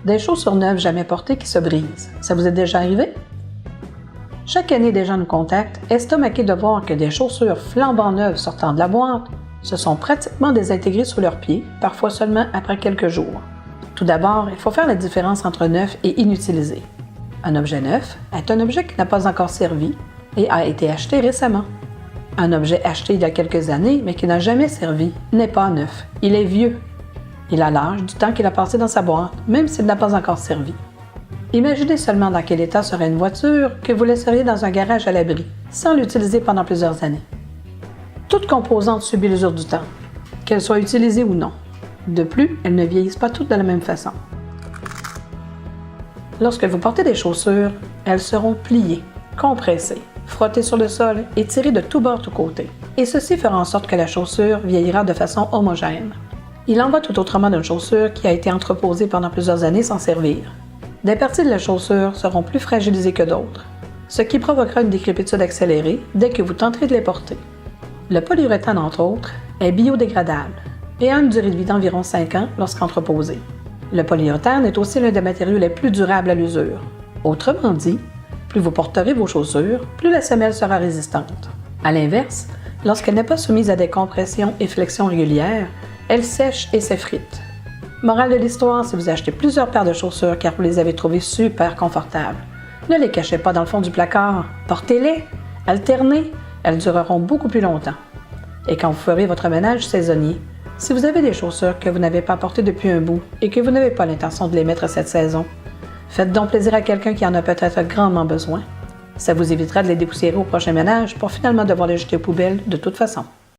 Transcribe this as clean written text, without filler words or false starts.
Des chaussures neuves jamais portées qui se brisent. Ça vous est déjà arrivé? Chaque année, des gens nous contactent, estomaqués de voir que des chaussures flambant neuves sortant de la boîte se sont pratiquement désintégrées sous leurs pieds, parfois seulement après quelques jours. Tout d'abord, il faut faire la différence entre neuf et inutilisé. Un objet neuf est un objet qui n'a pas encore servi et a été acheté récemment. Un objet acheté il y a quelques années mais qui n'a jamais servi n'est pas neuf, il est vieux. Il a l'âge du temps qu'il a passé dans sa boîte, même s'il n'a pas encore servi. Imaginez seulement dans quel état serait une voiture que vous laisseriez dans un garage à l'abri, sans l'utiliser pendant plusieurs années. Toute composante subit l'usure du temps, qu'elle soit utilisée ou non. De plus, elles ne vieillissent pas toutes de la même façon. Lorsque vous portez des chaussures, elles seront pliées, compressées, frottées sur le sol et tirées de tous bords, tous côtés. Et ceci fera en sorte que la chaussure vieillira de façon homogène. Il en va tout autrement d'une chaussure qui a été entreposée pendant plusieurs années sans servir. Des parties de la chaussure seront plus fragilisées que d'autres, ce qui provoquera une décrépitude accélérée dès que vous tenterez de les porter. Le polyuréthane, entre autres, est biodégradable et a une durée de vie d'environ 5 ans lorsqu'entreposé. Le polyuréthane est aussi l'un des matériaux les plus durables à l'usure. Autrement dit, plus vous porterez vos chaussures, plus la semelle sera résistante. À l'inverse, lorsqu'elle n'est pas soumise à des compressions et flexions régulières, elle sèche et s'effrite. Morale de l'histoire, si vous achetez plusieurs paires de chaussures car vous les avez trouvées super confortables, ne les cachez pas dans le fond du placard. Portez-les, alternez, elles dureront beaucoup plus longtemps. Et quand vous ferez votre ménage saisonnier, si vous avez des chaussures que vous n'avez pas portées depuis un bout et que vous n'avez pas l'intention de les mettre cette saison, faites donc plaisir à quelqu'un qui en a peut-être grandement besoin. Ça vous évitera de les dépoussiérer au prochain ménage pour finalement devoir les jeter aux poubelles de toute façon.